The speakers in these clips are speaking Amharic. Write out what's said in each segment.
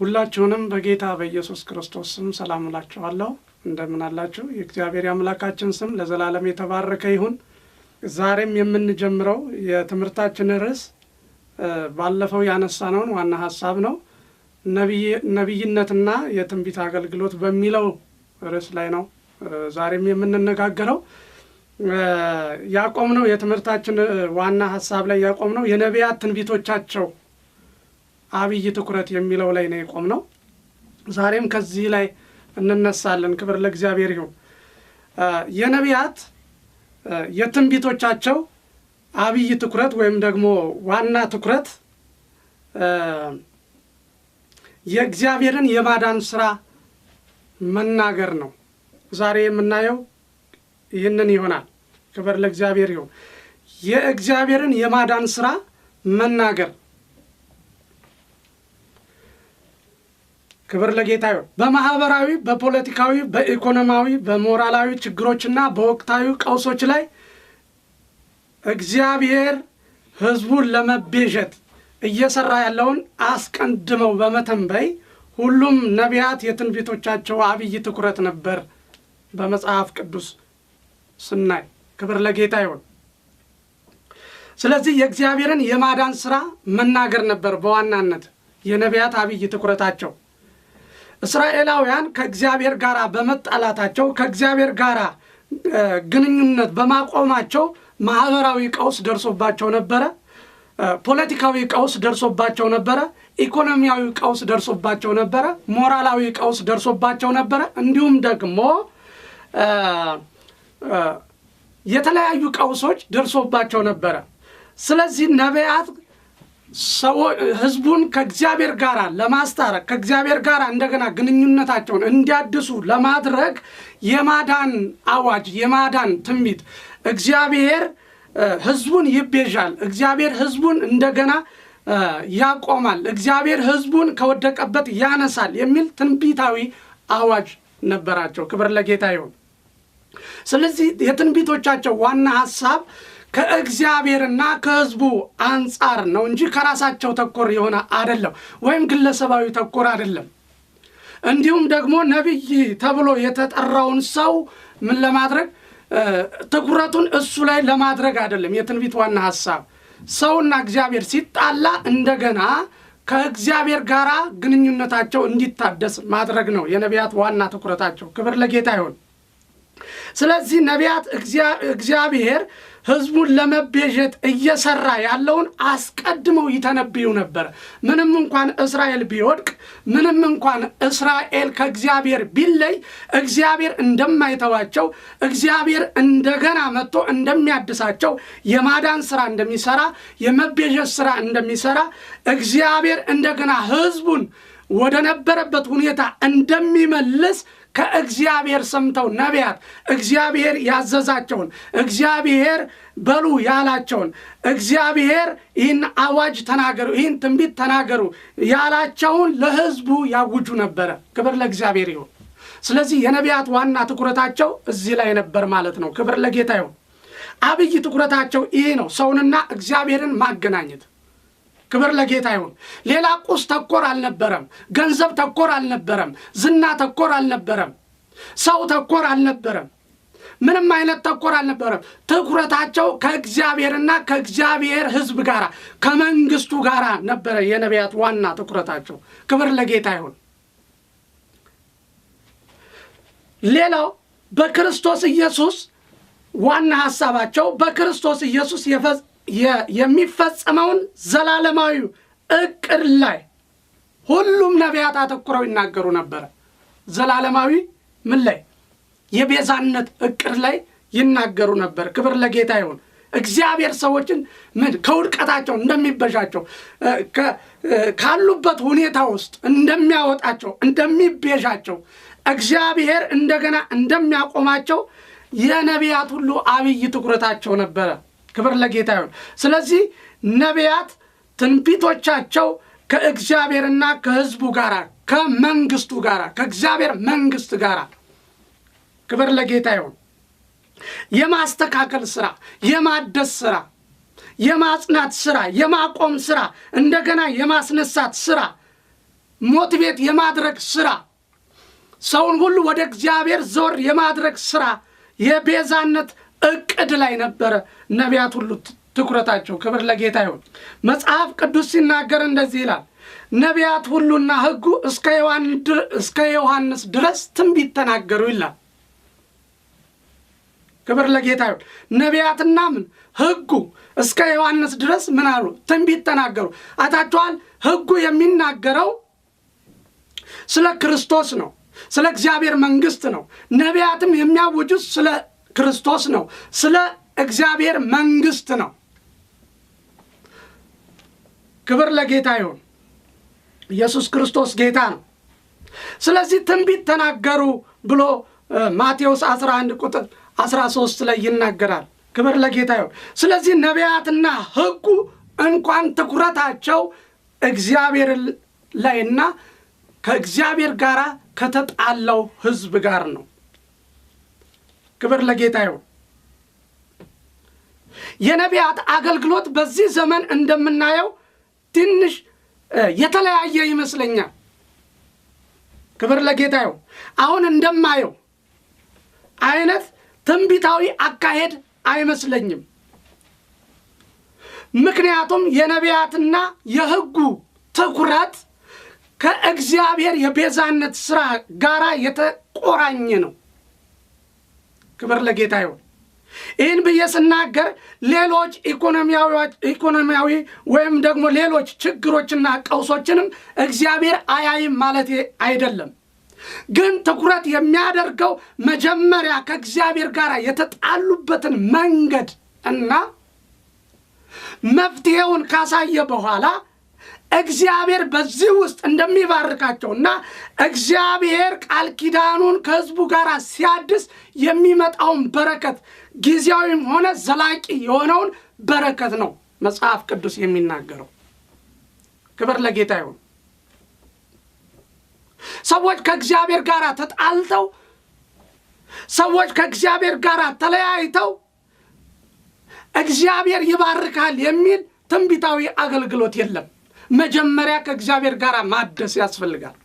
ሁላችሁንም በጌታ በኢየሱስ ክርስቶስ ስም ሰላም እላችኋለሁ። እንደምን አላችሁ? የእግዚአብሔር አምላካችን ስም ለዘላለም የተባረከ ይሁን። ዛሬም የምንጀምረው የትምህርታችን ርዕስ ባለፈው ያነሳነውን ዋና ሐሳብ ነው። ነብይነትና የትንቢት አገልግሎት በሚለው ርዕስ ላይ ነው ዛሬም የምንነጋገረው። ያቆምነው የትምህርታችን ዋና ሐሳብ ላይ ያቆምነው የነቢያት ትንቢቶቻቸው አብይ ትኩረት የሚለው ላይ ነው የቆምነው። ዛሬም ከዚህ ላይ እንነሳለን። ክብር ለእግዚአብሔር ይሁን። የነቢያት የትንቢቶቻቸው አብይ ትኩረት ወይም ደግሞ ዋና ትኩረት የእግዚአብሔርን የማዳን ሥራ መናገር ነው። ዛሬ የምናየው ይህንን ይሆናል። ክብር ለእግዚአብሔር ይሁን። የእግዚአብሔርን የማዳን ሥራ መናገር። ክብር ለጌታ ይሁን። በማህበራዊ፣ በፖለቲካዊ፣ በኢኮኖሚያዊ፣ በሞራላዊ ችግሮችና በወቅታዊ ቀውሶች ላይ እግዚአብሔር ሕዝቡን ለመቤዠት እየሰራ ያለውን አስቀድመው በመተንበይ ሁሉም ነቢያት የትንቢቶቻቸው አብይ ትኩረት ነበር በመጽሐፍ ቅዱስ ስናይ። ክብር ለጌታ ይሁን። ስለዚህ የእግዚአብሔርን የማዳን ሥራ መናገር ነበር በዋናነት የነቢያት አብይ ትኩረታቸው። እስራኤላውያን ከእግዚአብሔር ጋር በመጣላታቸው ከእግዚአብሔር ጋር ግንኙነት በማቆማቸው ማህበራዊ ቀውስ ደርሶባቸው ነበረ። ፖለቲካዊ ቀውስ ደርሶባቸው ነበረ። ኢኮኖሚያዊ ቀውስ ደርሶባቸው ነበረ። ሞራላዊ ቀውስ ደርሶባቸው ነበረ። እንዲሁም ደግሞ የተለያዩ ቀውሶች ደርሶባቸው ነበረ። ስለዚህ ነቢያት ሕዝቡን ከእግዚአብሔር ጋር ለማስታረቅ ከእግዚአብሔር ጋር እንደገና ግንኙነታቸውን እንዲያድሱ ለማድረግ የማዳን አዋጅ፣ የማዳን ትንቢት፣ እግዚአብሔር ሕዝቡን ይቤዣል፣ እግዚአብሔር ሕዝቡን እንደገና ያቆማል፣ እግዚአብሔር ሕዝቡን ከወደቀበት ያነሳል የሚል ትንቢታዊ አዋጅ ነበራቸው። ክብር ለጌታ ይሁን። ስለዚህ የትንቢቶቻቸው ዋና ሐሳብ ከእግዚአብሔርና ከሕዝቡ አንጻር ነው እንጂ ከራሳቸው ተኮር የሆነ አይደለም፣ ወይም ግለሰባዊ ተኮር አይደለም። እንዲሁም ደግሞ ነቢይ ተብሎ የተጠራውን ሰው ምን ለማድረግ ትኩረቱን እሱ ላይ ለማድረግ አይደለም። የትንቢት ዋና ሐሳብ ሰውና እግዚአብሔር ሲጣላ እንደገና ከእግዚአብሔር ጋር ግንኙነታቸው እንዲታደስ ማድረግ ነው የነቢያት ዋና ትኩረታቸው። ክብር ለጌታ ይሁን። ስለዚህ ነቢያት እግዚአብሔር ሕዝቡን ለመቤዠት እየሰራ ያለውን አስቀድመው ይተነብዩ ነበር። ምንም እንኳን እስራኤል ቢወድቅ፣ ምንም እንኳን እስራኤል ከእግዚአብሔር ቢለይ፣ እግዚአብሔር እንደማይተዋቸው፣ እግዚአብሔር እንደገና መጥቶ እንደሚያድሳቸው፣ የማዳን ሥራ እንደሚሰራ፣ የመቤዠት ሥራ እንደሚሰራ፣ እግዚአብሔር እንደገና ሕዝቡን ወደ ነበረበት ሁኔታ እንደሚመልስ ከእግዚአብሔር ሰምተው ነቢያት እግዚአብሔር ያዘዛቸውን፣ እግዚአብሔር በሉ ያላቸውን፣ እግዚአብሔር ይህን አዋጅ ተናገሩ፣ ይህን ትንቢት ተናገሩ ያላቸውን ለሕዝቡ ያውጁ ነበረ። ክብር ለእግዚአብሔር ይሁን። ስለዚህ የነቢያት ዋና ትኩረታቸው እዚህ ላይ ነበር ማለት ነው። ክብር ለጌታ ይሁን። አብይ ትኩረታቸው ይሄ ነው፣ ሰውንና እግዚአብሔርን ማገናኘት። ክብር ለጌታ ይሁን። ሌላ ቁስ ተኮር አልነበረም። ገንዘብ ተኮር አልነበረም። ዝና ተኮር አልነበረም። ሰው ተኮር አልነበረም። ምንም አይነት ተኮር አልነበረም። ትኩረታቸው ከእግዚአብሔርና ከእግዚአብሔር ሕዝብ ጋር ከመንግስቱ ጋር ነበረ የነቢያት ዋና ትኩረታቸው። ክብር ለጌታ ይሁን። ሌላው በክርስቶስ ኢየሱስ ዋና ሐሳባቸው በክርስቶስ ኢየሱስ የሚፈጸመውን ዘላለማዊ እቅድ ላይ ሁሉም ነቢያት አተኩረው ይናገሩ ነበረ። ዘላለማዊ ምን ላይ? የቤዛነት እቅድ ላይ ይናገሩ ነበር። ክብር ለጌታ ይሁን። እግዚአብሔር ሰዎችን ምን ከውድቀታቸው እንደሚቤዣቸው፣ ካሉበት ሁኔታ ውስጥ እንደሚያወጣቸው፣ እንደሚቤዣቸው፣ እግዚአብሔር እንደገና እንደሚያቆማቸው የነቢያት ሁሉ አብይ ትኩረታቸው ነበረ። ክብር ለጌታ ይሁን። ስለዚህ ነቢያት ትንቢቶቻቸው ከእግዚአብሔርና ከሕዝቡ ጋር ከመንግስቱ ጋር ከእግዚአብሔር መንግስት ጋር ክብር ለጌታ ይሁን የማስተካከል ሥራ፣ የማደስ ሥራ፣ የማጽናት ሥራ፣ የማቆም ሥራ፣ እንደገና የማስነሳት ሥራ ሞቲቬት የማድረግ ስራ፣ ሰውን ሁሉ ወደ እግዚአብሔር ዞር የማድረግ ስራ፣ የቤዛነት እቅድ ላይ ነበረ ነቢያት ሁሉ ትኩረታቸው። ክብር ለጌታ ይሁን። መጽሐፍ ቅዱስ ሲናገር እንደዚህ ይላል፣ ነቢያት ሁሉና ሕጉ እስከ ዮሐንስ ድረስ ትንቢት ተናገሩ ይላል። ክብር ለጌታ ይሁን። ነቢያትና ሕጉ እስከ ዮሐንስ ድረስ ምን አሉ? ትንቢት ተናገሩ። አታችኋል። ሕጉ የሚናገረው ስለ ክርስቶስ ነው፣ ስለ እግዚአብሔር መንግስት ነው። ነቢያትም የሚያውጁት ስለ ክርስቶስ ነው፣ ስለ እግዚአብሔር መንግስት ነው። ክብር ለጌታ ይሁን። ኢየሱስ ክርስቶስ ጌታ ነው። ስለዚህ ትንቢት ተናገሩ ብሎ ማቴዎስ 11 ቁጥር 13 ላይ ይናገራል። ክብር ለጌታ ይሁን። ስለዚህ ነቢያትና ሕጉ እንኳን ትኩረታቸው እግዚአብሔር ላይና ከእግዚአብሔር ጋር ከተጣላው ሕዝብ ጋር ነው። ክብር ለጌታ ይሁን። የነቢያት አገልግሎት በዚህ ዘመን እንደምናየው ትንሽ የተለያየ ይመስለኛል። ክብር ለጌታ ይሁን። አሁን እንደማየው አይነት ትንቢታዊ አካሄድ አይመስለኝም። ምክንያቱም የነቢያትና የሕጉ ትኩረት ከእግዚአብሔር የቤዛነት ስራ ጋር የተቆራኘ ነው። ክብር ለጌታ ይሁን። ይህን ብዬ ስናገር ሌሎች ኢኮኖሚያዊ ወይም ደግሞ ሌሎች ችግሮችና ቀውሶችንም እግዚአብሔር አያይም ማለት አይደለም። ግን ትኩረት የሚያደርገው መጀመሪያ ከእግዚአብሔር ጋር የተጣሉበትን መንገድ እና መፍትሄውን ካሳየ በኋላ እግዚአብሔር በዚህ ውስጥ እንደሚባርካቸውና እግዚአብሔር ቃል ኪዳኑን ከሕዝቡ ጋር ሲያድስ የሚመጣውን በረከት ጊዜያዊም ሆነ ዘላቂ የሆነውን በረከት ነው መጽሐፍ ቅዱስ የሚናገረው። ክብር ለጌታ ይሁን። ሰዎች ከእግዚአብሔር ጋር ተጣልተው፣ ሰዎች ከእግዚአብሔር ጋር ተለያይተው እግዚአብሔር ይባርካል የሚል ትንቢታዊ አገልግሎት የለም። መጀመሪያ ከእግዚአብሔር ጋር ማደስ ያስፈልጋል።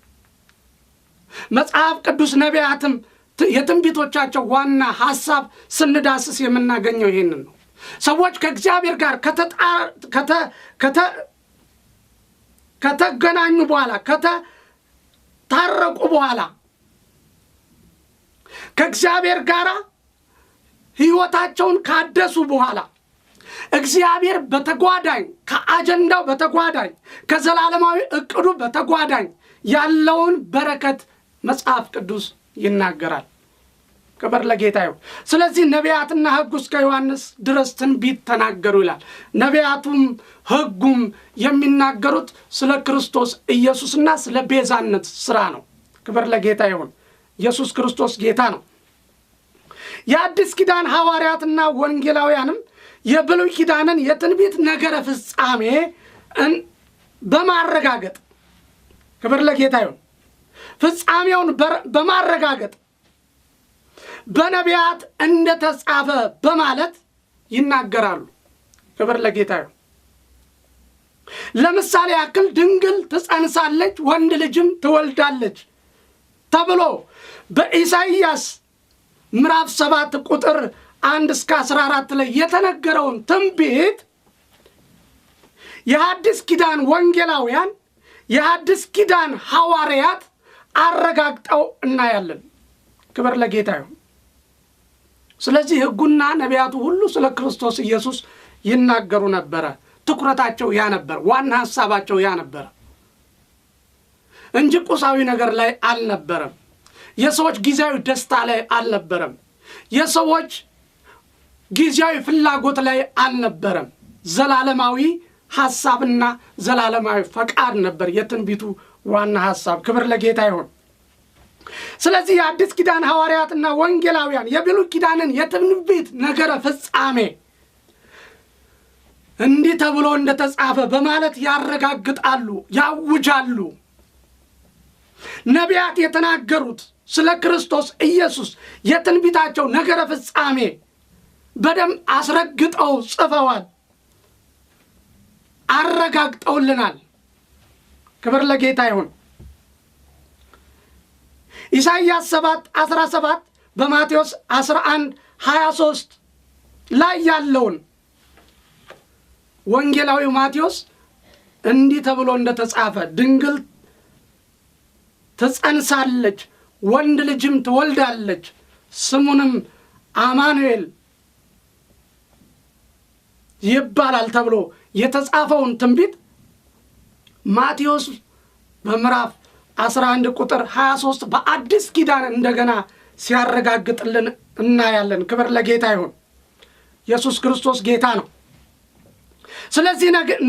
መጽሐፍ ቅዱስ ነቢያትም የትንቢቶቻቸው ዋና ሐሳብ ስንዳስስ የምናገኘው ይሄንን ነው። ሰዎች ከእግዚአብሔር ጋር ከተገናኙ በኋላ ከተታረቁ በኋላ ከእግዚአብሔር ጋር ሕይወታቸውን ካደሱ በኋላ እግዚአብሔር በተጓዳኝ ከአጀንዳው በተጓዳኝ ከዘላለማዊ እቅዱ በተጓዳኝ ያለውን በረከት መጽሐፍ ቅዱስ ይናገራል። ክብር ለጌታ ይሁን። ስለዚህ ነቢያትና ሕጉ እስከ ዮሐንስ ድረስ ትንቢት ተናገሩ ይላል። ነቢያቱም ሕጉም የሚናገሩት ስለ ክርስቶስ ኢየሱስና ስለ ቤዛነት ስራ ነው። ክብር ለጌታ ይሁን። ኢየሱስ ክርስቶስ ጌታ ነው። የአዲስ ኪዳን ሐዋርያትና ወንጌላውያንም የብሉይ ኪዳንን የትንቢት ነገረ ፍጻሜ በማረጋገጥ ክብር ለጌታ ይሁን፣ ፍጻሜውን በማረጋገጥ በነቢያት እንደተጻፈ በማለት ይናገራሉ። ክብር ለጌታ ይሁን። ለምሳሌ ያክል ድንግል ትጸንሳለች፣ ወንድ ልጅም ትወልዳለች ተብሎ በኢሳይያስ ምዕራፍ 7 ቁጥር 1 እስከ 14 ላይ የተነገረውን ትንቢት የሐዲስ ኪዳን ወንጌላውያን የሐዲስ ኪዳን ሐዋርያት አረጋግጠው እናያለን። ክብር ለጌታ ይሁን። ስለዚህ ሕጉና ነቢያቱ ሁሉ ስለ ክርስቶስ ኢየሱስ ይናገሩ ነበረ። ትኩረታቸው ያ ነበር፣ ዋና ሐሳባቸው ያ ነበር እንጂ ቁሳዊ ነገር ላይ አልነበረም። የሰዎች ጊዜያዊ ደስታ ላይ አልነበረም። የሰዎች ጊዜያዊ ፍላጎት ላይ አልነበረም። ዘላለማዊ ሐሳብና ዘላለማዊ ፈቃድ ነበር የትንቢቱ ዋና ሐሳብ። ክብር ለጌታ ይሁን። ስለዚህ የአዲስ ኪዳን ሐዋርያትና ወንጌላውያን የብሉይ ኪዳንን የትንቢት ነገረ ፍጻሜ እንዲህ ተብሎ እንደተጻፈ በማለት ያረጋግጣሉ፣ ያውጃሉ። ነቢያት የተናገሩት ስለ ክርስቶስ ኢየሱስ የትንቢታቸው ነገረ ፍጻሜ በደንብ አስረግጠው ጽፈዋል፣ አረጋግጠውልናል። ክብር ለጌታ ይሁን። ኢሳይያስ 7:17 በማቴዎስ 11:23 ላይ ያለውን ወንጌላዊው ማቴዎስ እንዲህ ተብሎ እንደተጻፈ ድንግል ትጸንሳለች፣ ወንድ ልጅም ትወልዳለች፣ ስሙንም አማኑኤል ይባላል ተብሎ የተጻፈውን ትንቢት ማቴዎስ በምዕራፍ 11 ቁጥር 23 በአዲስ ኪዳን እንደገና ሲያረጋግጥልን እናያለን። ክብር ለጌታ ይሁን። ኢየሱስ ክርስቶስ ጌታ ነው። ስለዚህ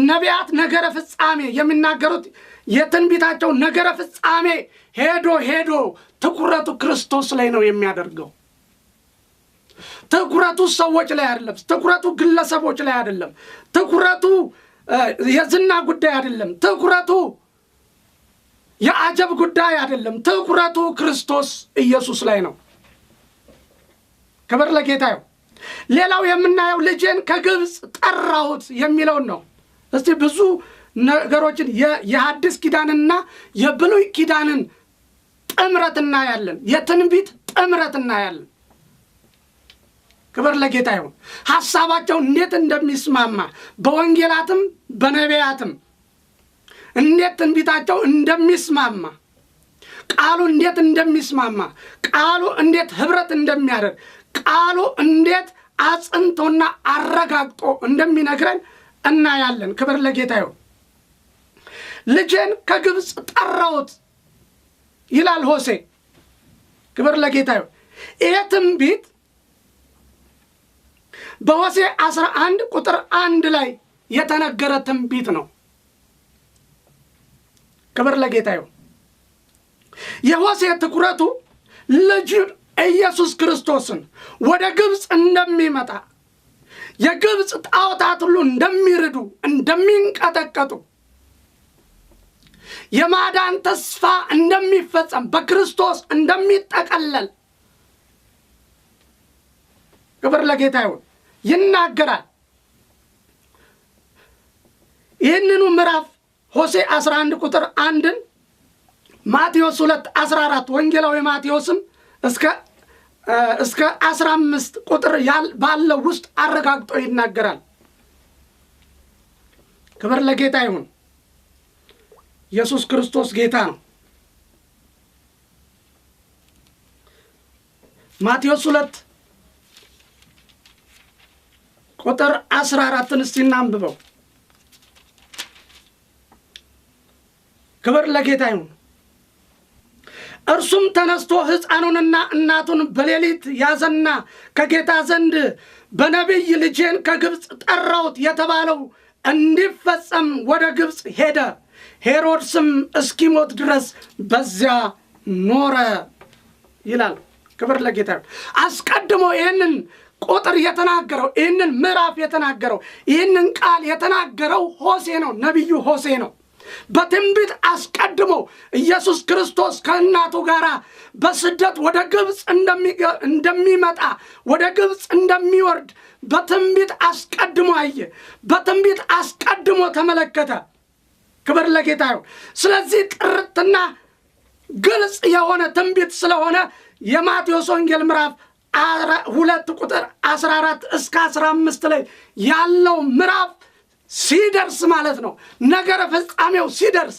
ነቢያት ነገረ ፍጻሜ የሚናገሩት የትንቢታቸው ነገረ ፍጻሜ ሄዶ ትኩረቱ ክርስቶስ ላይ ነው የሚያደርገው። ትኩረቱ ሰዎች ላይ አይደለም። ትኩረቱ ግለሰቦች ላይ አይደለም። ትኩረቱ የዝና ጉዳይ አይደለም። ትኩረቱ የአጀብ ጉዳይ አይደለም። ትኩረቱ ክርስቶስ ኢየሱስ ላይ ነው። ክብር ለጌታ ይሁን። ሌላው የምናየው ልጄን ከግብፅ ጠራሁት የሚለውን ነው። እስቲ ብዙ ነገሮችን የሐዲስ ኪዳንና የብሉይ ኪዳንን ጥምረት እናያለን። የትንቢት ጥምረት እናያለን። ክብር ለጌታ ይሁን። ሐሳባቸው እንዴት እንደሚስማማ በወንጌላትም በነቢያትም እንዴት ትንቢታቸው እንደሚስማማ፣ ቃሉ እንዴት እንደሚስማማ፣ ቃሉ እንዴት ህብረት እንደሚያደርግ፣ ቃሉ እንዴት አጽንቶና አረጋግጦ እንደሚነግረን እናያለን። ክብር ለጌታ ይሁን። ልጄን ከግብፅ ጠራሁት ይላል ሆሴ። ክብር ለጌታ ይሁን። ይሄ ትንቢት በሆሴ 11 ቁጥር 1 ላይ የተነገረ ትንቢት ነው። ክብር ለጌታ ይሁን። የሆሴ ትኩረቱ ልጅ ኢየሱስ ክርስቶስን ወደ ግብፅ እንደሚመጣ፣ የግብፅ ጣዖታት ሁሉ እንደሚርዱ፣ እንደሚንቀጠቀጡ፣ የማዳን ተስፋ እንደሚፈጸም፣ በክርስቶስ እንደሚጠቀለል ክብር ለጌታ ይሁን ይናገራል። ይህንኑ ምዕራፍ ሆሴ 11 ቁጥር 1 ማቴዎስ 2:14 ወንጌላዊ ማቴዎስም እስከ 15 ቁጥር ባለው ውስጥ አረጋግጦ ይናገራል። ክብር ለጌታ ይሁን። ኢየሱስ ክርስቶስ ጌታ ነው። ማቴዎስ 2 ቁጥር 14 እስቲ እናንብበው። ክብር ለጌታ ይሁን። እርሱም ተነስቶ ሕፃኑንና እናቱን በሌሊት ያዘና ከጌታ ዘንድ በነቢይ ልጄን ከግብፅ ጠራሁት የተባለው እንዲፈጸም ወደ ግብፅ ሄደ። ሄሮድስም እስኪሞት ድረስ በዚያ ኖረ ይላል። ክብር ለጌታ ይሁን። አስቀድሞ ይህንን ቁጥር የተናገረው፣ ይህንን ምዕራፍ የተናገረው፣ ይህንን ቃል የተናገረው ሆሴ ነው፣ ነቢዩ ሆሴ ነው። በትንቢት አስቀድሞ ኢየሱስ ክርስቶስ ከእናቱ ጋር በስደት ወደ ግብፅ እንደሚመጣ፣ ወደ ግብፅ እንደሚወርድ በትንቢት አስቀድሞ አየ። በትንቢት አስቀድሞ ተመለከተ። ክብር ለጌታ ይሁን። ስለዚህ ጥርትና ግልጽ የሆነ ትንቢት ስለሆነ የማቴዎስ ወንጌል ምዕራፍ 2 ቁጥር 14 እስከ 15 ላይ ያለው ምዕራፍ ሲደርስ ማለት ነው፣ ነገረ ፍጻሜው ሲደርስ፣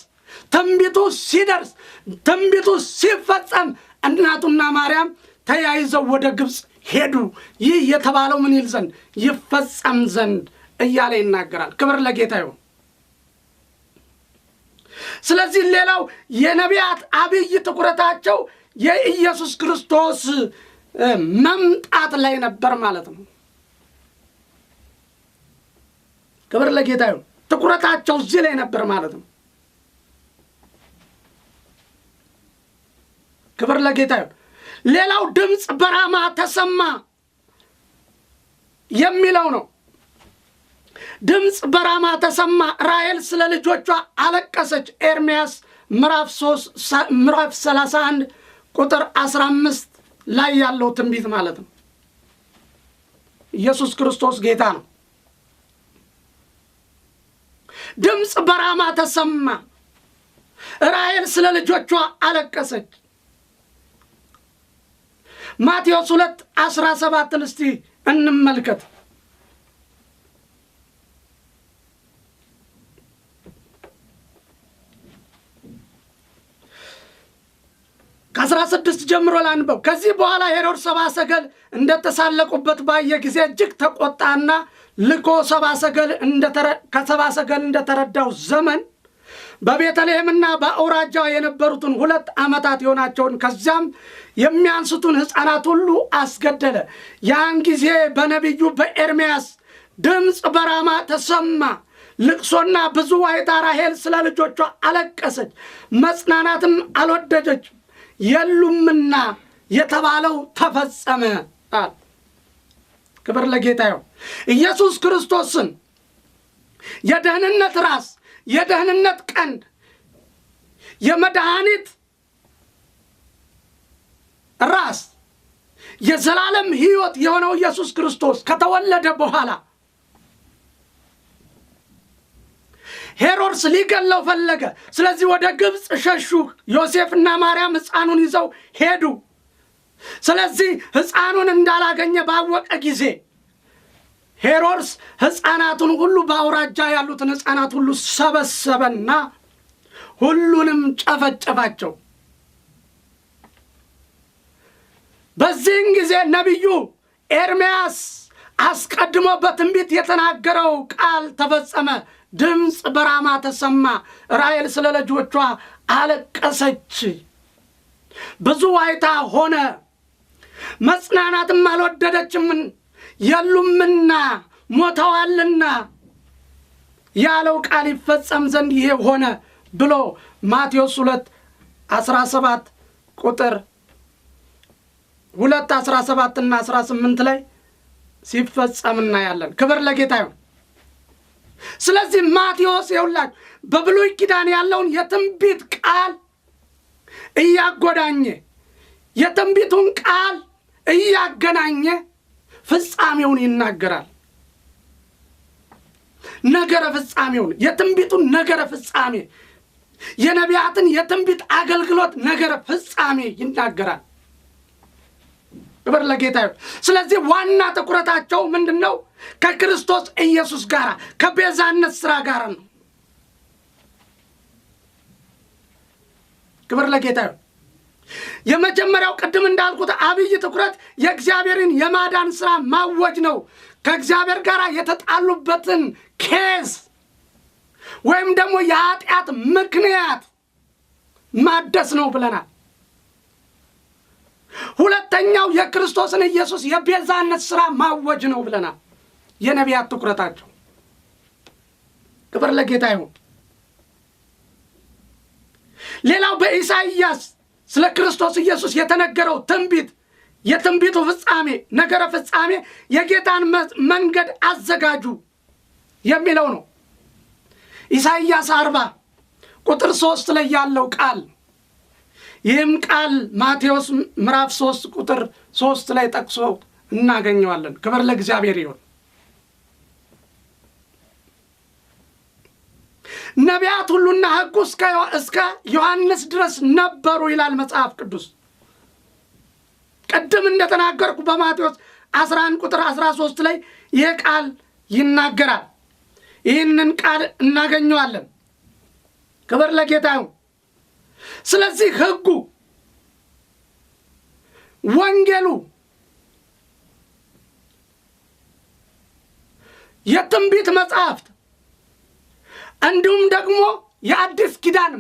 ትንቢቱ ሲፈጸም እናቱና ማርያም ተያይዘው ወደ ግብፅ ሄዱ። ይህ የተባለው ምን ይል ዘንድ ይፈጸም ዘንድ እያለ ይናገራል። ክብር ለጌታ ይሁን። ስለዚህ ሌላው የነቢያት አብይ ትኩረታቸው የኢየሱስ ክርስቶስ መምጣት ላይ ነበር ማለት ነው። ክብር ለጌታ ይሁን። ትኩረታቸው እዚህ ላይ ነበር ማለት ነው። ክብር ለጌታ ይሁን። ሌላው ድምፅ በራማ ተሰማ የሚለው ነው። ድምፅ በራማ ተሰማ፣ ራሔል ስለ ልጆቿ አለቀሰች። ኤርምያስ ምዕራፍ 31 ቁጥር 15 ላይ ያለው ትንቢት ማለት ነው። ኢየሱስ ክርስቶስ ጌታ ነው። ድምፅ በራማ ተሰማ፣ ራሔል ስለ ልጆቿ አለቀሰች። ማቴዎስ 2:17 እስቲ እንመልከት። ከ16 ጀምሮ ላንበው። ከዚህ በኋላ ሄሮድስ ሰብአ ሰገል እንደተሳለቁበት ባየ ጊዜ እጅግ ተቆጣና ልኮ ከሰብአ ሰገል እንደተረዳው ዘመን በቤተልሔምና በአውራጃው የነበሩትን 2 ዓመታት የሆናቸውን ከዚያም የሚያንሱትን ሕፃናት ሁሉ አስገደለ። ያን ጊዜ በነቢዩ በኤርምያስ ድምፅ በራማ ተሰማ፣ ልቅሶና ብዙ ዋይታ፣ ራሔል ስለ ልጆቿ አለቀሰች፣ መጽናናትም አልወደደች የሉምና የተባለው ተፈጸመ። ክብር ለጌታ ይሁን። ኢየሱስ ክርስቶስን የደህንነት ራስ፣ የደህንነት ቀንድ፣ የመድኃኒት ራስ፣ የዘላለም ሕይወት የሆነው ኢየሱስ ክርስቶስ ከተወለደ በኋላ ሄሮድስ ሊገለው ፈለገ። ስለዚህ ወደ ግብፅ ሸሹ። ዮሴፍና ማርያም ሕፃኑን ይዘው ሄዱ። ስለዚህ ሕፃኑን እንዳላገኘ ባወቀ ጊዜ ሄሮድስ ሕፃናቱን ሁሉ በአውራጃ ያሉትን ሕፃናት ሁሉ ሰበሰበና ሁሉንም ጨፈጨፋቸው። በዚህን ጊዜ ነቢዩ ኤርምያስ አስቀድሞ በትንቢት የተናገረው ቃል ተፈጸመ። ድምፅ በራማ ተሰማ፣ ራሔል ስለ ልጆቿ አለቀሰች፣ ብዙ ዋይታ ሆነ፣ መጽናናትም አልወደደችም የሉምና ሞተዋልና ያለው ቃል ይፈጸም ዘንድ ይሄ ሆነ ብሎ ማቴዎስ 2:17 ቁጥር 2:17 እና 18 ላይ ሲፈጸም እናያለን። ክብር ለጌታ ይሁን። ስለዚህ ማቴዎስ ይውላችሁ በብሉይ ኪዳን ያለውን የትንቢት ቃል እያጎዳኘ የትንቢቱን ቃል እያገናኘ ፍጻሜውን ይናገራል። ነገረ ፍጻሜውን፣ የትንቢቱን ነገረ ፍጻሜ፣ የነቢያትን የትንቢት አገልግሎት ነገረ ፍጻሜ ይናገራል። ክብር ለጌታ ይሁን። ስለዚህ ዋና ትኩረታቸው ምንድነው? ከክርስቶስ ኢየሱስ ጋር ከቤዛነት ሥራ ጋር ነው። ክብር ለጌታ ይሁን። የመጀመሪያው ቅድም እንዳልኩት አብይ ትኩረት የእግዚአብሔርን የማዳን ሥራ ማወጅ ነው። ከእግዚአብሔር ጋር የተጣሉበትን ኬዝ ወይም ደግሞ የኃጢአት ምክንያት ማደስ ነው ብለናል። ሁለተኛው የክርስቶስን ኢየሱስ የቤዛነት ሥራ ማወጅ ነው ብለናል። የነቢያት ትኩረታቸው። ክብር ለጌታ ይሁን። ሌላው በኢሳይያስ ስለ ክርስቶስ ኢየሱስ የተነገረው ትንቢት፣ የትንቢቱ ፍጻሜ፣ ነገረ ፍጻሜ የጌታን መንገድ አዘጋጁ የሚለው ነው። ኢሳይያስ 40 ቁጥር 3 ላይ ያለው ቃል፣ ይህም ቃል ማቴዎስ ምዕራፍ 3 ቁጥር 3 ላይ ጠቅሶ እናገኘዋለን። ክብር ለእግዚአብሔር ይሁን። ነቢያት ሁሉና ሕጉ እስከ ዮሐንስ ድረስ ነበሩ ይላል መጽሐፍ ቅዱስ። ቅድም እንደተናገርኩ በማቴዎስ 11 ቁጥር 13 ላይ ይህ ቃል ይናገራል። ይህንን ቃል እናገኘዋለን። ክብር ለጌታ ይሁን። ስለዚህ ሕጉ፣ ወንጌሉ፣ የትንቢት መጽሐፍት እንዲሁም ደግሞ የአዲስ ኪዳን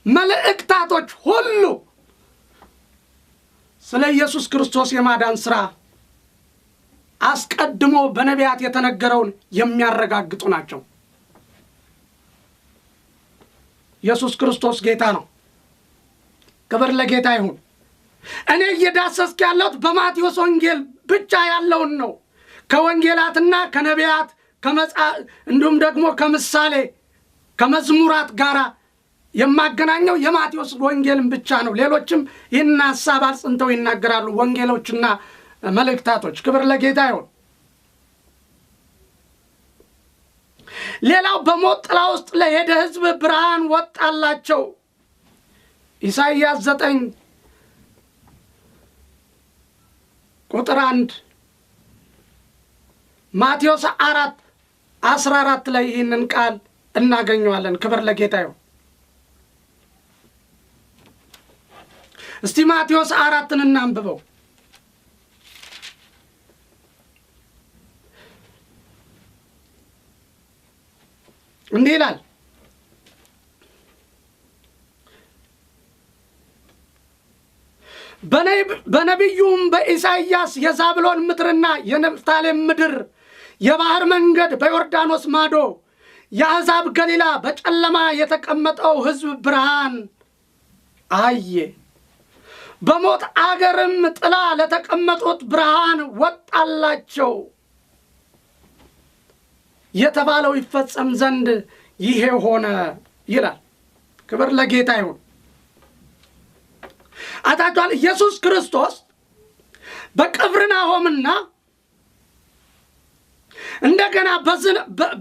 መልእክታቶች ሁሉ ስለ ኢየሱስ ክርስቶስ የማዳን ሥራ አስቀድሞ በነቢያት የተነገረውን የሚያረጋግጡ ናቸው። ኢየሱስ ክርስቶስ ጌታ ነው። ክብር ለጌታ ይሁን። እኔ እየዳሰስኩ ያለሁት በማቴዎስ ወንጌል ብቻ ያለውን ነው። ከወንጌላትና ከነቢያት እንዲሁም ደግሞ ከምሳሌ ከመዝሙራት ጋር የማገናኘው የማቴዎስ ወንጌልን ብቻ ነው። ሌሎችም ይህን ሐሳብ አጽንተው ይናገራሉ፣ ወንጌሎችና መልእክታቶች። ክብር ለጌታ ይሁን። ሌላው በሞት ጥላ ውስጥ ለሄደ ሕዝብ ብርሃን ወጣላቸው። ኢሳይያስ ቁጥር 1 ማቴዎስ 4:14 ላይ ይህንን ቃል እናገኘዋለን። ክብር ለጌታ ይሁን። እስቲ ማቴዎስ 4ን እናንብበው። እንዲህ ይላል፣ በነቢዩም በኢሳይያስ የዛብሎን ምድርና የንፍታሌም ምድር የባህር መንገድ በዮርዳኖስ ማዶ የአሕዛብ ገሊላ በጨለማ የተቀመጠው ሕዝብ ብርሃን አየ፣ በሞት አገርም ጥላ ለተቀመጡት ብርሃን ወጣላቸው የተባለው ይፈጸም ዘንድ ይሄ ሆነ ይላል። ክብር ለጌታ ይሁን። አታቷል። ኢየሱስ ክርስቶስ በቅፍርናሆምና እንደገና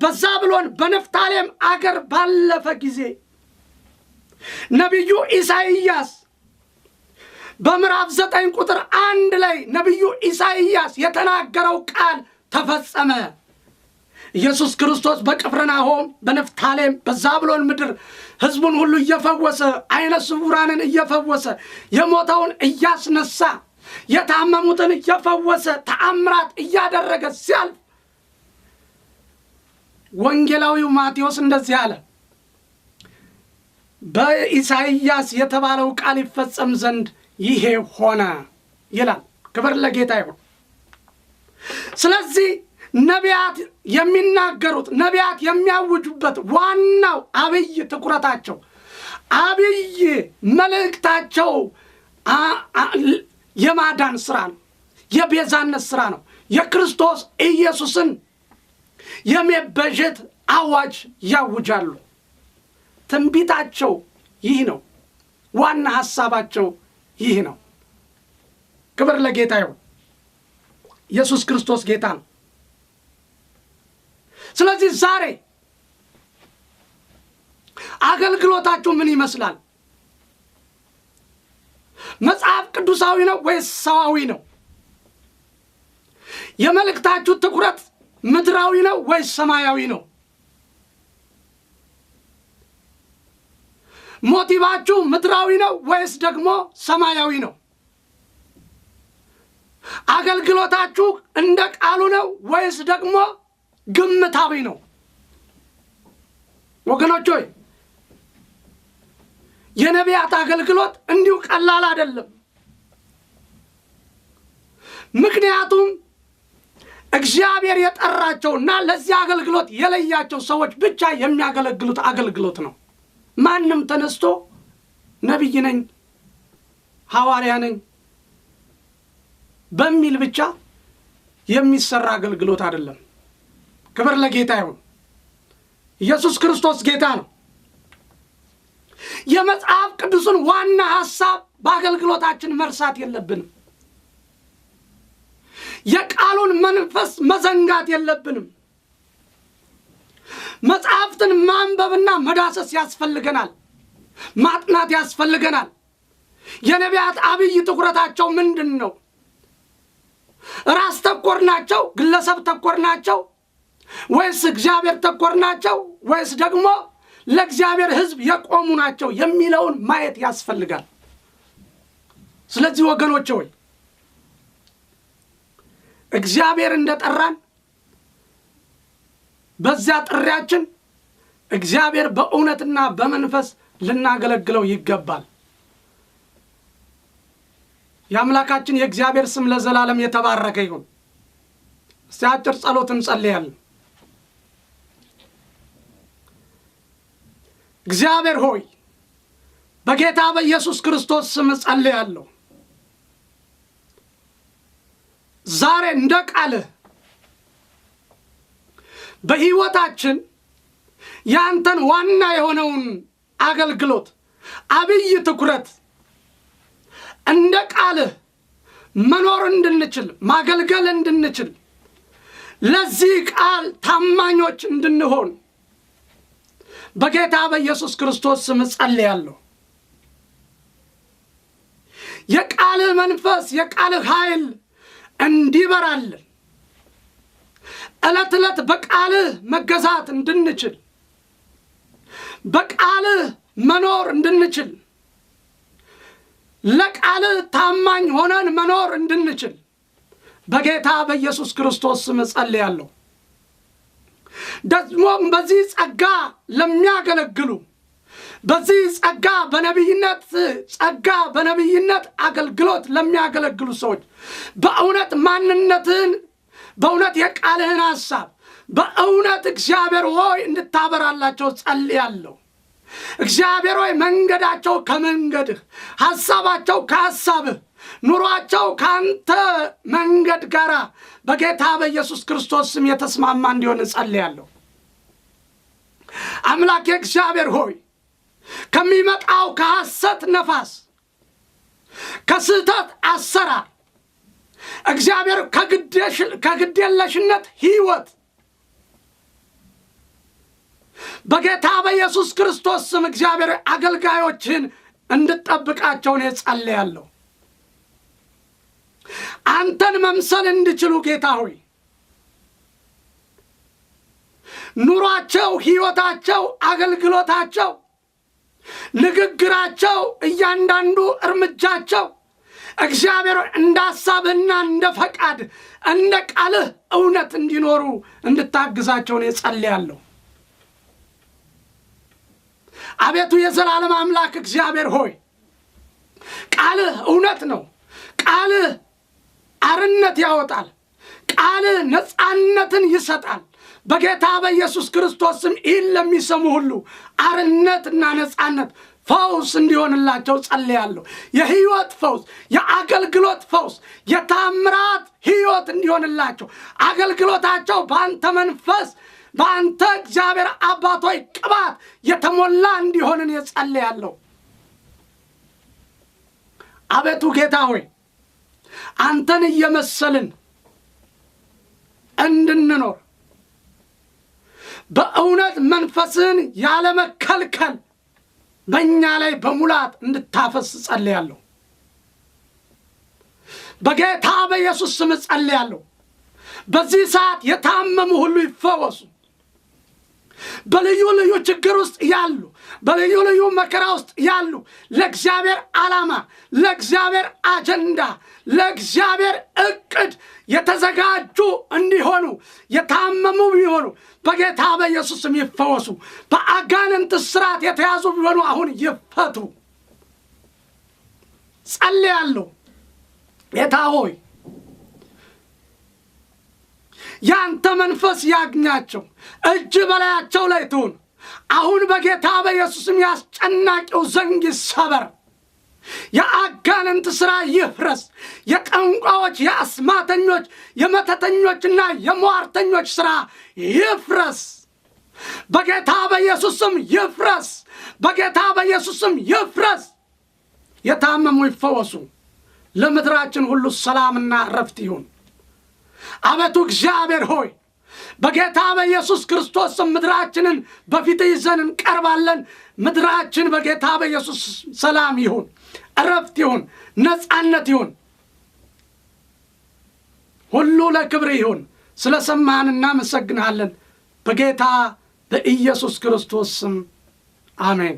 በዛብሎን በንፍታሌም አገር ባለፈ ጊዜ ነቢዩ ኢሳይያስ በምዕራፍ 9 ቁጥር 1 ላይ ነቢዩ ኢሳይያስ የተናገረው ቃል ተፈጸመ። ኢየሱስ ክርስቶስ በቅፍርናሆም በንፍታሌም በዛብሎን ምድር ሕዝቡን ሁሉ እየፈወሰ ዓይነ ስውራንን እየፈወሰ የሞተውን እያስነሳ የታመሙትን እየፈወሰ ተአምራት እያደረገ ሲያልፍ ወንጌላዊው ማቴዎስ እንደዚህ አለ፣ በኢሳይያስ የተባለው ቃል ይፈጸም ዘንድ ይሄ ሆነ ይላል። ክብር ለጌታ ይሁን። ስለዚህ ነቢያት የሚናገሩት ነቢያት የሚያውጁበት ዋናው አብይ ትኩረታቸው አብይ መልእክታቸው የማዳን ስራ ነው፣ የቤዛነት ስራ ነው። የክርስቶስ ኢየሱስን የመቤዠት አዋጅ ያውጃሉ። ትንቢታቸው ይህ ነው። ዋና ሐሳባቸው ይህ ነው። ክብር ለጌታ ይሁን። ኢየሱስ ክርስቶስ ጌታ ነው። ስለዚህ ዛሬ አገልግሎታችሁ ምን ይመስላል? መጽሐፍ ቅዱሳዊ ነው ወይስ ሰዋዊ ነው? የመልእክታችሁ ትኩረት ምድራዊ ነው ወይስ ሰማያዊ ነው? ሞቲቫችሁ ምድራዊ ነው ወይስ ደግሞ ሰማያዊ ነው? አገልግሎታችሁ እንደ ቃሉ ነው ወይስ ደግሞ ግምታዊ ነው? ወገኖች ሆይ የነቢያት አገልግሎት እንዲሁ ቀላል አይደለም። ምክንያቱም እግዚአብሔር የጠራቸውና ለዚህ አገልግሎት የለያቸው ሰዎች ብቻ የሚያገለግሉት አገልግሎት ነው። ማንም ተነስቶ ነቢይ ነኝ ሐዋርያ ነኝ በሚል ብቻ የሚሰራ አገልግሎት አይደለም። ክብር ለጌታ ይሁን። ኢየሱስ ክርስቶስ ጌታ ነው። የመጽሐፍ ቅዱስን ዋና ሐሳብ በአገልግሎታችን መርሳት የለብንም። የቃሉን መንፈስ መዘንጋት የለብንም። መጽሐፍትን ማንበብና መዳሰስ ያስፈልገናል። ማጥናት ያስፈልገናል። የነቢያት አብይ ትኩረታቸው ምንድን ነው? ራስ ተኮር ናቸው? ግለሰብ ተኮር ናቸው? ወይስ እግዚአብሔር ተኮር ናቸው? ወይስ ደግሞ ለእግዚአብሔር ሕዝብ የቆሙ ናቸው የሚለውን ማየት ያስፈልጋል። ስለዚህ ወገኖች ሆይ እግዚአብሔር እንደጠራን በዚያ ጥሪያችን እግዚአብሔር በእውነትና በመንፈስ ልናገለግለው ይገባል። የአምላካችን የእግዚአብሔር ስም ለዘላለም የተባረከ ይሁን። እስቲ አጭር ጸሎት እንጸልያለን። እግዚአብሔር ሆይ በጌታ በኢየሱስ ክርስቶስ ስም ጸልያለሁ። ዛሬ እንደ ቃልህ በሕይወታችን ያንተን ዋና የሆነውን አገልግሎት አብይ ትኩረት እንደ ቃልህ መኖር እንድንችል ማገልገል እንድንችል ለዚህ ቃል ታማኞች እንድንሆን በጌታ በኢየሱስ ክርስቶስ ስም ጸልያለሁ። የቃልህ መንፈስ የቃልህ ኃይል እንዲበራልን ዕለት ዕለት በቃልህ መገዛት እንድንችል በቃልህ መኖር እንድንችል ለቃልህ ታማኝ ሆነን መኖር እንድንችል በጌታ በኢየሱስ ክርስቶስ ስም ጸልያለሁ። ደግሞም በዚህ ጸጋ ለሚያገለግሉ በዚህ ጸጋ በነቢይነት አገልግሎት ለሚያገለግሉ ሰዎች በእውነት ማንነትን በእውነት የቃልህን ሐሳብ በእውነት እግዚአብሔር ሆይ እንድታበራላቸው ጸልያለሁ። እግዚአብሔር ሆይ መንገዳቸው ከመንገድህ፣ ሐሳባቸው ከሐሳብህ፣ ኑሯቸው ካንተ መንገድ ጋር በጌታ በኢየሱስ ክርስቶስ ስም የተስማማ እንዲሆን ጸልያለሁ። አምላኬ እግዚአብሔር ሆይ ከሚመጣው ከሐሰት ነፋስ ከስህተት አሰራር እግዚአብሔር ከግዴለሽነት ሕይወት በጌታ በኢየሱስ ክርስቶስ ስም እግዚአብሔር አገልጋዮችን እንድትጠብቃቸው ነው ጸልያለሁ። አንተን መምሰል እንዲችሉ ጌታ ሆይ ኑሯቸው፣ ሕይወታቸው፣ አገልግሎታቸው፣ ንግግራቸው፣ እያንዳንዱ እርምጃቸው እግዚአብሔር እንደ ሐሳብህና እንደ ፈቃድ እንደ ቃልህ እውነት እንዲኖሩ እንድታግዛቸው ነው ጸልያለሁ። አቤቱ የዘላለም አምላክ እግዚአብሔር ሆይ ቃልህ እውነት ነው። ቃልህ አርነት ያወጣል። ቃልህ ነፃነትን ይሰጣል። በጌታ በኢየሱስ ክርስቶስ ስም ይህን ለሚሰሙ ሁሉ አርነትና ነፃነት ፈውስ እንዲሆንላቸው ጸልያለሁ። የሕይወት ፈውስ፣ የአገልግሎት ፈውስ፣ የታምራት ሕይወት እንዲሆንላቸው አገልግሎታቸው በአንተ መንፈስ በአንተ እግዚአብሔር አባቶይ ቅባት የተሞላ እንዲሆንን ጸልያለሁ። አቤቱ ጌታ ሆይ አንተን እየመሰልን እንድንኖር በእውነት መንፈስን ያለመከልከል በእኛ ላይ በሙላት እንድታፈስ ጸልያለሁ። በጌታ በኢየሱስ ስም ጸልያለሁ። በዚህ ሰዓት የታመሙ ሁሉ ይፈወሱ። በልዩ ልዩ ችግር ውስጥ ያሉ፣ በልዩ ልዩ መከራ ውስጥ ያሉ ለእግዚአብሔር ዓላማ፣ ለእግዚአብሔር አጀንዳ፣ ለእግዚአብሔር ዕቅድ የተዘጋጁ እንዲሆኑ የታመሙ ቢሆኑ በጌታ በኢየሱስ ስም ይፈወሱ። በአጋንንት እስራት የተያዙ ቢሆኑ አሁን ይፈቱ ጸልያለሁ። ጌታ ሆይ ያንተ መንፈስ ያግኛቸው፣ እጅ በላያቸው ላይ ትሁን። አሁን በጌታ በኢየሱስም ያስጨናቂው ዘንግ ይሰበር፣ የአጋንንት ሥራ ይፍረስ። የጠንቋዮች፣ የአስማተኞች፣ የመተተኞችና የሟርተኞች ሥራ ይፍረስ በጌታ በኢየሱስም ይፍረስ፣ በጌታ በኢየሱስም ይፍረስ። የታመሙ ይፈወሱ። ለምድራችን ሁሉ ሰላምና ረፍት ይሁን። አቤቱ እግዚአብሔር ሆይ በጌታ በኢየሱስ ክርስቶስ ምድራችንን በፊት ይዘን እንቀርባለን። ምድራችን በጌታ በኢየሱስ ሰላም ይሁን፣ ረፍት ይሁን፣ ነፃነት ይሁን። ሁሉ ለክብር ይሁን። ስለሰማን እናመሰግናለን። በጌታ በኢየሱስ ክርስቶስ ስም አሜን።